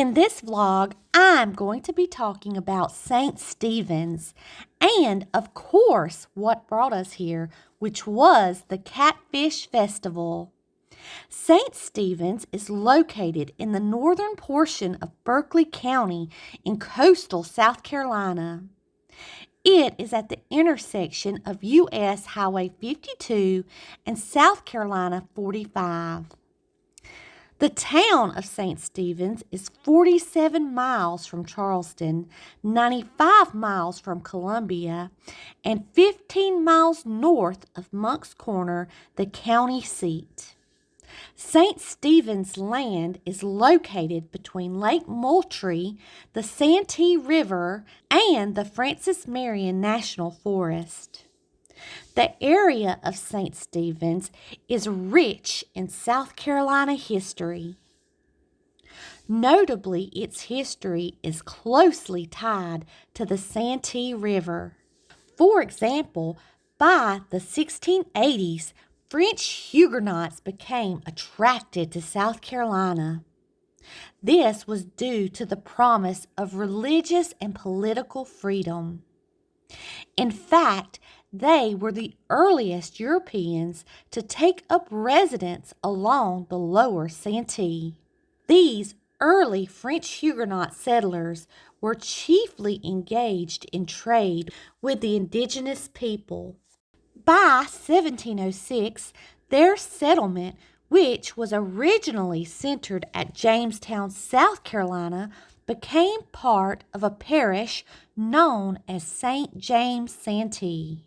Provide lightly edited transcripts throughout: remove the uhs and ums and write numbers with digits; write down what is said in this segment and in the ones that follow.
In this vlog, I'm going to be talking about St. Stephen's and, of course, what brought us here, which was the Catfish Festival. St. Stephen's is located in the northern portion of Berkeley County in coastal South Carolina. It is at the intersection of U.S. Highway 52 and South Carolina 45. The town of St. Stephen's is 47 miles from Charleston, 95 miles from Columbia, and 15 miles north of Moncks Corner, the county seat. St. Stephen's land is located between Lake Moultrie, the Santee River, and the Francis Marion National Forest. The area of St. Stephen's is rich in South Carolina history. Notably, its history is closely tied to the Santee River. For example, by the 1680s, French Huguenots became attracted to South Carolina. This was due to the promise of religious and political freedom. In fact, they were the earliest Europeans to take up residence along the lower Santee. These early French Huguenot settlers were chiefly engaged in trade with the indigenous people. By 1706, their settlement, which was originally centered at Jamestown, South Carolina, became part of a parish known as St. James Santee.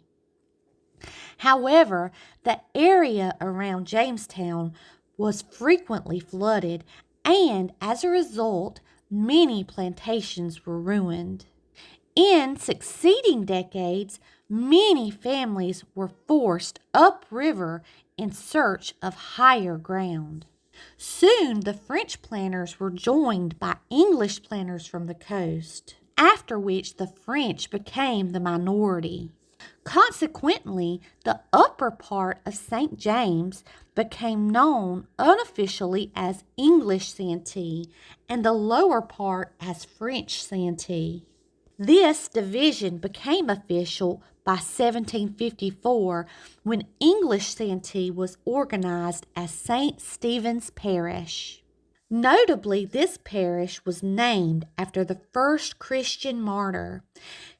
However, the area around Jamestown was frequently flooded, and as a result, many plantations were ruined. In succeeding decades, many families were forced upriver in search of higher ground. Soon, the French planters were joined by English planters from the coast, after which the French became the minority. Consequently, the upper part of St. James became known unofficially as English Santee and the lower part as French Santee. This division became official by 1754 when English Santee was organized as St. Stephen's Parish. Notably, this parish was named after the first Christian martyr.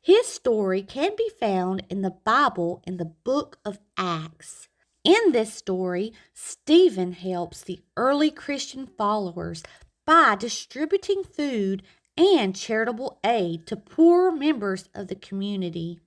His story can be found in the Bible in the book of Acts. In this story, Stephen helps the early Christian followers by distributing food and charitable aid to poor members of the community.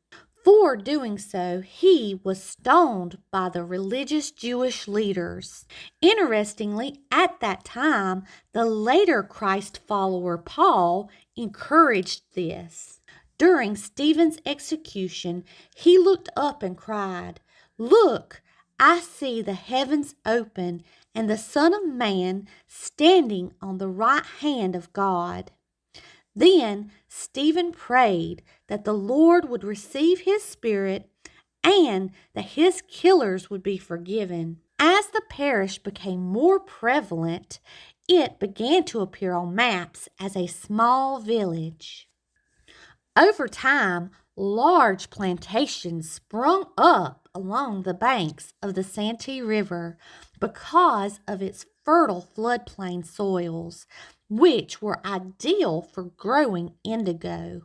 For doing so, he was stoned by the religious Jewish leaders. Interestingly, at that time, the later Christ follower Paul encouraged this. During Stephen's execution, he looked up and cried, "Look, I see the heavens open and the Son of Man standing on the right hand of God." Then Stephen prayed that the Lord would receive his spirit and that his killers would be forgiven. As the parish became more prevalent, it began to appear on maps as a small village. Over time, large plantations sprung up along the banks of the Santee River because of its fertile floodplain soils, which were ideal for growing indigo.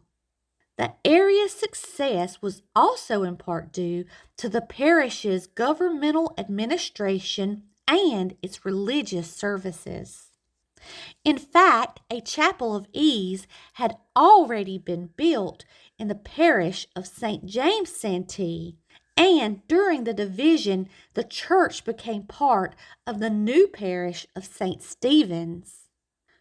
The area's success was also in part due to the parish's governmental administration and its religious services. In fact, a chapel of ease had already been built in the parish of St. James Santee, and during the division, the church became part of the new parish of St. Stephen's.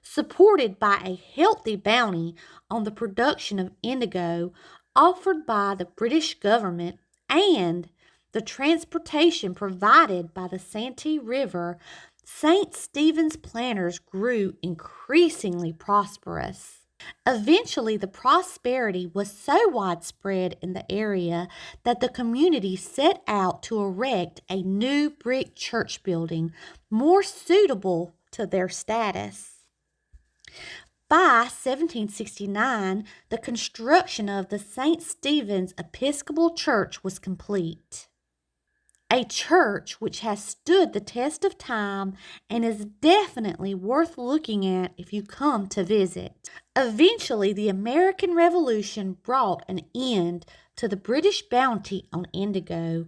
Supported by a healthy bounty on the production of indigo offered by the British government and the transportation provided by the Santee River, St. Stephen's planters grew increasingly prosperous. Eventually, the prosperity was so widespread in the area that the community set out to erect a new brick church building more suitable to their status. By By 1769, the construction of the St. Stephen's Episcopal Church was complete. A church which has stood the test of time and is definitely worth looking at if you come to visit. Eventually, the American Revolution brought an end to the British bounty on indigo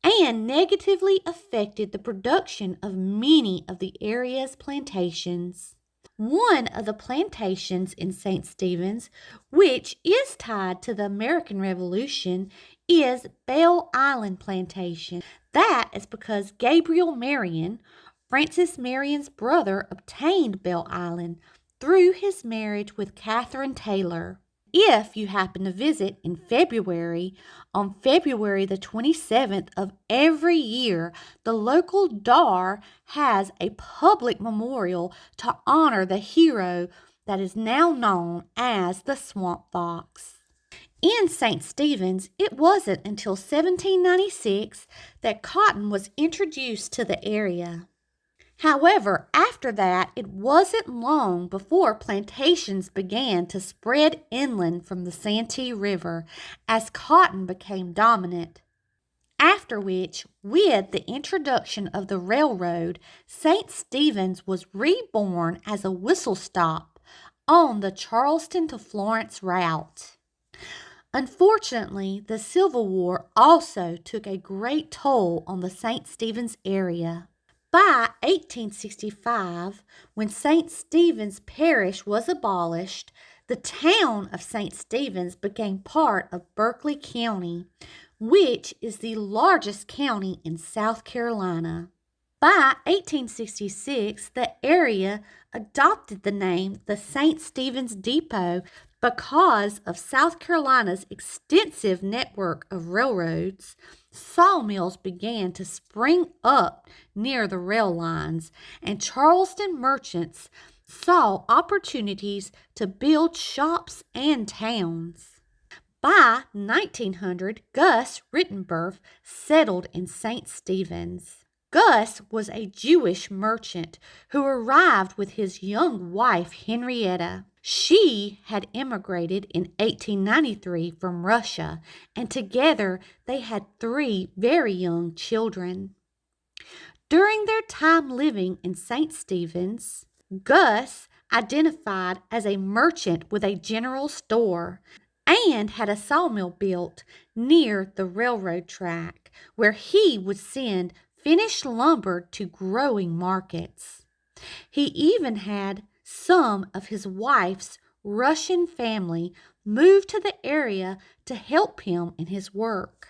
and negatively affected the production of many of the area's plantations. One of the plantations in St. Stephen's, which is tied to the American Revolution, is Belle Island Plantation. That is because Gabriel Marion, Francis Marion's brother, obtained Belle Island through his marriage with Catherine Taylor. If you happen to visit in February, on February the 27th of every year, the local DAR has a public memorial to honor the hero that is now known as the Swamp Fox. In St. Stephen's, it wasn't until 1796 that cotton was introduced to the area. However, after that, it wasn't long before plantations began to spread inland from the Santee River as cotton became dominant. After which, with the introduction of the railroad, St. Stephen's was reborn as a whistle stop on the Charleston to Florence route. Unfortunately, the Civil War also took a great toll on the St. Stephen's area. By 1865, when St. Stephen's Parish was abolished, the town of St. Stephen's became part of Berkeley County, which is the largest county in South Carolina. By 1866, the area adopted the name the St. Stephen's Depot because of South Carolina's extensive network of railroads. Sawmills began to spring up near the rail lines, and Charleston merchants saw opportunities to build shops and towns. By 1900, Gus Rittenberg settled in St. Stephen's. Gus was a Jewish merchant who arrived with his young wife, Henrietta. She had immigrated in 1893 from Russia, and together they had 3 very young children. During their time living in St. Stephen's, Gus identified as a merchant with a general store and had a sawmill built near the railroad track where he would send finished lumber to growing markets. He even had some of his wife's Russian family move to the area to help him in his work.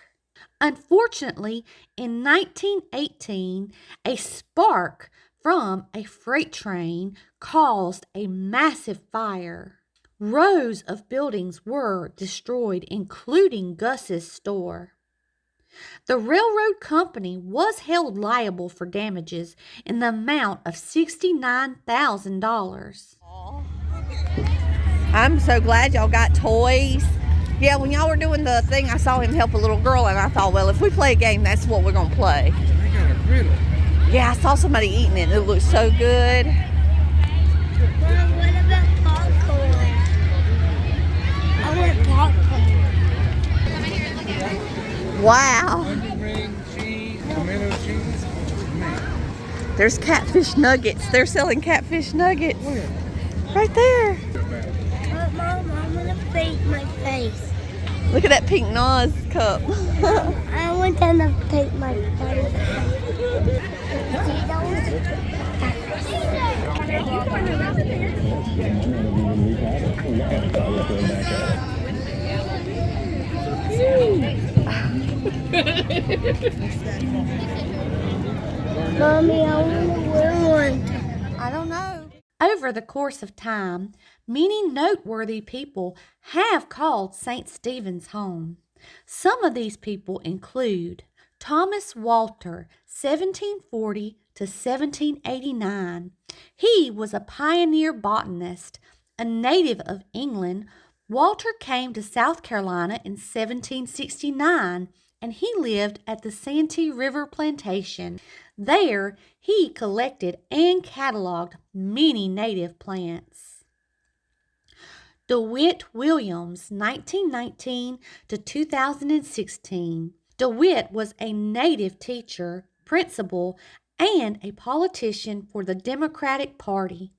Unfortunately, in 1918, a spark from a freight train caused a massive fire. Rows of buildings were destroyed, including Gus's store. The railroad company was held liable for damages in the amount of $69,000. I'm so glad y'all got toys. Yeah, when y'all were doing the thing, I saw him help a little girl, and I thought, well, if we play a game, that's what we're going to play. They got a griddle. Yeah, I saw somebody eating it, and it looked so good. Mom, what about popcorn? I want popcorn. Wow. Onion ring, cheese, tomato cheese. Man. There's catfish nuggets. They're selling catfish nuggets. Where? Right there. Mom, I'm gonna paint my face. Look at that pink Nas cup. I want them to paint my face. See those? Mommy, I want to wear one. I don't know. Over the course of time, many noteworthy people have called St. Stephen's home. Some of these people include Thomas Walter, 1740 to 1789. He was a pioneer botanist. A native of England, Walter came to South Carolina in 1769, and he lived at the Santee River Plantation. There, he collected and cataloged many native plants. DeWitt Williams, 1919 to 2016. DeWitt was a native teacher, principal, and a politician for the Democratic Party.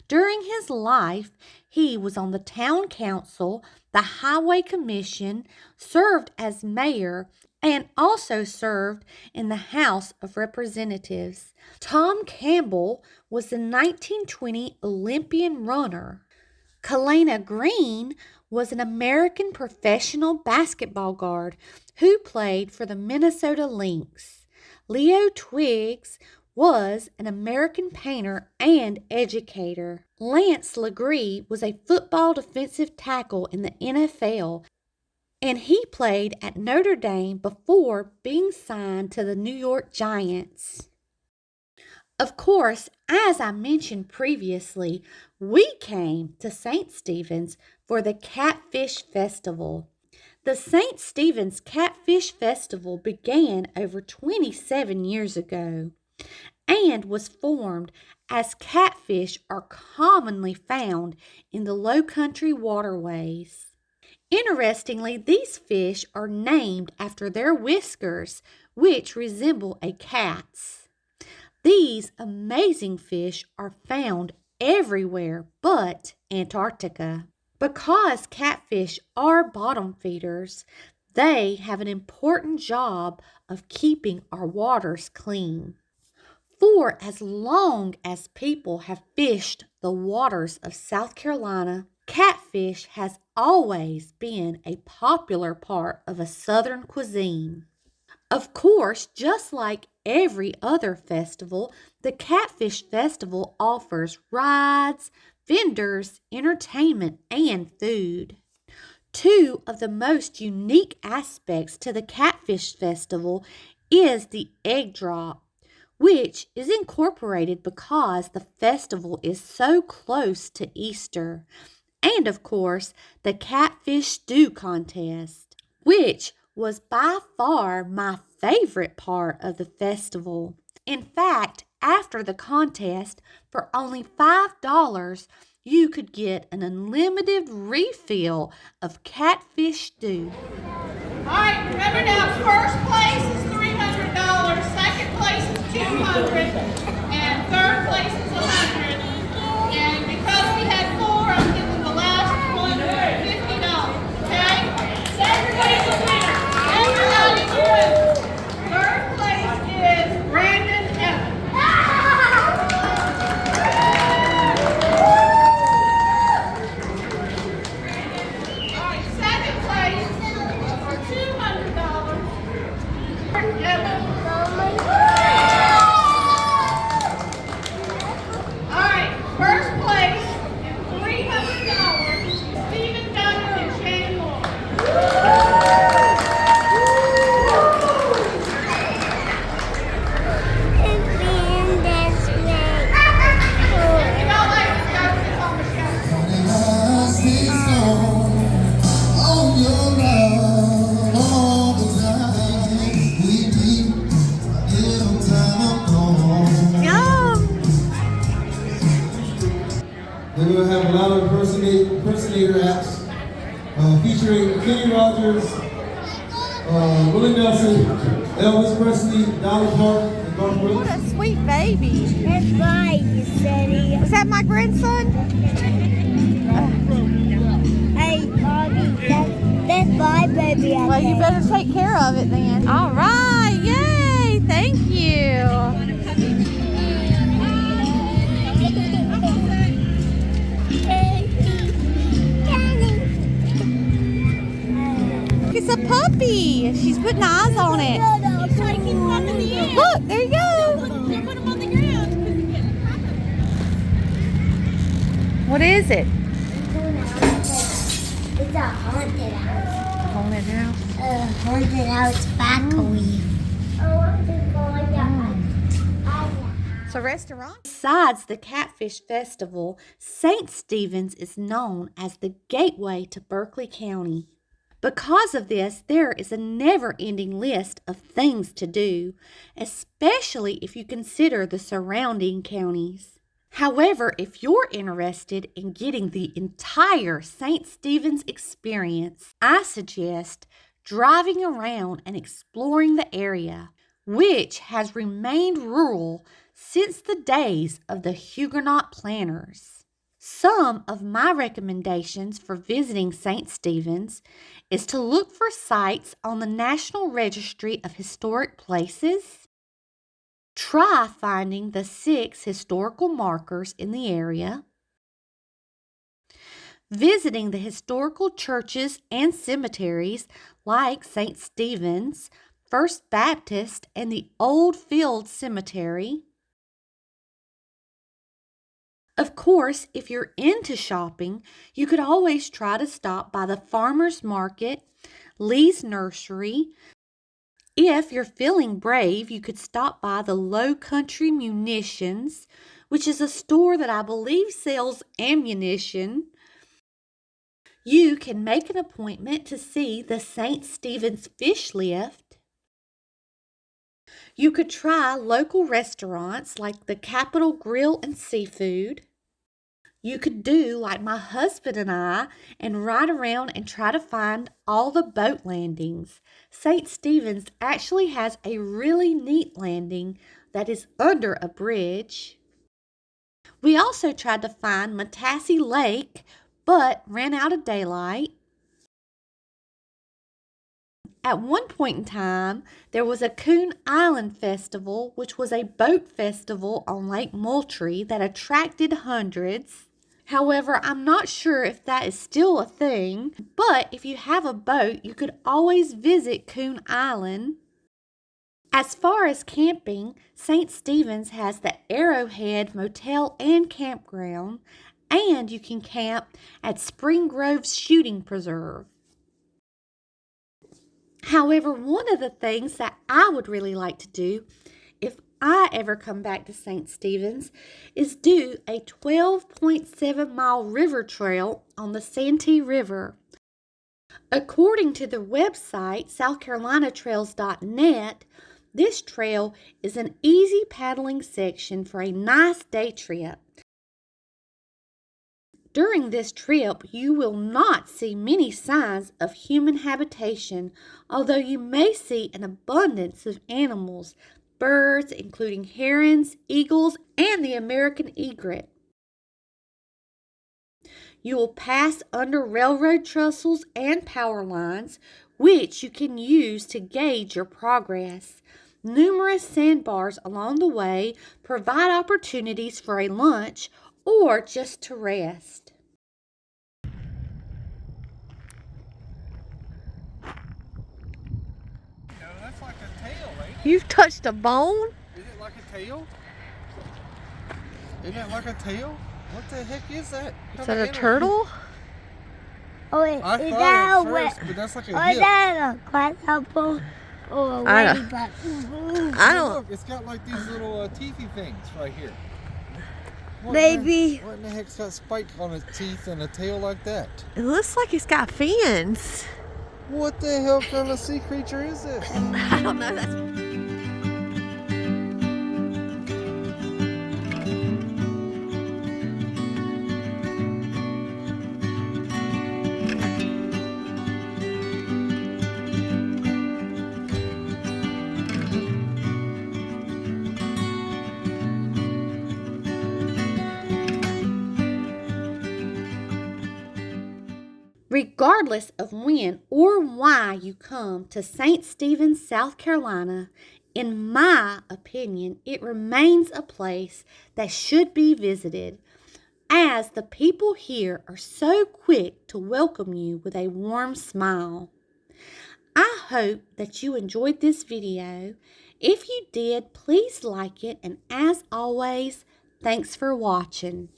During his life, he was on the town council, the highway commission, served as mayor, and also served in the House of Representatives. Tom Campbell was the 1920 Olympian runner. Kalena Green was an American professional basketball guard who played for the Minnesota Lynx. Leo Twiggs was an American painter and educator. Lance Legree was a football defensive tackle in the NFL, and he played at Notre Dame before being signed to the New York Giants. Of course, as I mentioned previously, we came to St. Stephen's for the Catfish Festival. The St. Stephen's Catfish Festival began over 27 years ago and was formed as catfish are commonly found in the low-country waterways. Interestingly, these fish are named after their whiskers, which resemble a cat's. These amazing fish are found everywhere but Antarctica. Because catfish are bottom feeders, they have an important job of keeping our waters clean. For as long as people have fished the waters of South Carolina, catfish has always been a popular part of a Southern cuisine. Of course, just like every other festival, the Catfish Festival offers rides, vendors, entertainment, and food. Two of the most unique aspects to the Catfish Festival is the egg drop, which is incorporated because the festival is so close to Easter, and of course, the Catfish Stew Contest, which was by far my favorite part of the festival. In fact, after the contest, for only $5, you could get an unlimited refill of catfish stew. All right, remember now, first place is $300, second place is $200, and third place is $100. And because we had four, I'm giving the last one $50. Okay? Everybody's a winner. Everybody's a winner. Third place is Brandon Evans. All right, second place for $200. Evans. All right, first place is $300. Stephen Duncan and Shane Moore. It's being this way. If y'all like this, go sit on the show. Then we'll have a lot of impersonator acts featuring Kenny Rogers, Willie Nelson, Elvis Presley, Dolly Parton, and Garth What Brooks. a sweet baby. That's right, you said it. Is that my grandson? Hey, Bobby, that's my baby. I Well, you think. better take care of it then. All right, yay, thank you. It's a puppy. She's putting eyes on it. Look, there you go. What is it? It's a haunted house. Haunted house. A haunted house factory. It's a restaurant. Besides the Catfish Festival, St. Stephen's is known as the gateway to Berkeley County. Because of this, there is a never-ending list of things to do, especially if you consider the surrounding counties. However, if you're interested in getting the entire St. Stephen's experience, I suggest driving around and exploring the area, which has remained rural since the days of the Huguenot planters. Some of my recommendations for visiting St. Stephen's is to look for sites on the National Registry of Historic Places. Try finding the 6 historical markers in the area, visiting the historical churches and cemeteries like St. Stephen's, First Baptist, and the Old Field Cemetery. Of course, if you're into shopping, you could always try to stop by the Farmer's Market, Lee's Nursery. If you're feeling brave, you could stop by the Low Country Munitions, which is a store that I believe sells ammunition. You can make an appointment to see the St. Stephen's Fish Lift. You could try local restaurants like the Capitol Grill and Seafood. You could do like my husband and I and ride around and try to find all the boat landings. St. Stephen's actually has a really neat landing that is under a bridge. We also tried to find Matassie Lake, but ran out of daylight. At one point in time, there was a Coon Island Festival, which was a boat festival on Lake Moultrie that attracted hundreds. However, I'm not sure if that is still a thing, but if you have a boat, you could always visit Coon Island. As far as camping, St. Stephen's has the Arrowhead Motel and Campground, and you can camp at Spring Grove's Shooting Preserve. However, one of the things that I would really like to do if I ever come back to St. Stephen's is do a 12.7-mile river trail on the Santee River. According to the website southcarolinatrails.net, this trail is an easy paddling section for a nice day trip. During this trip, you will not see many signs of human habitation, although you may see an abundance of animals, birds, including herons, eagles, and the American egret. You will pass under railroad trestles and power lines, which you can use to gauge your progress. Numerous sandbars along the way provide opportunities for a lunch or just to rest. No, that's like a tail, ain't You've touched a bone? it? Is it like a tail? Isn't it like a tail? What the heck is that? Is that a turtle? Oh, wait, I is thought that at a first, wet? but that's like a Or is hip. that a grasshopper or a I don't- ladybug? I don't. Look, it's got like these little teethy things right here. What Maybe. What in the heck's got spikes on its teeth and a tail like that? It looks like it's got fins. What the hell kind of sea creature is this? I don't know. That's regardless of when or why you come to St. Stephen's, South Carolina, in my opinion, it remains a place that should be visited, as the people here are so quick to welcome you with a warm smile. I hope that you enjoyed this video. If you did, please like it, and as always, thanks for watching.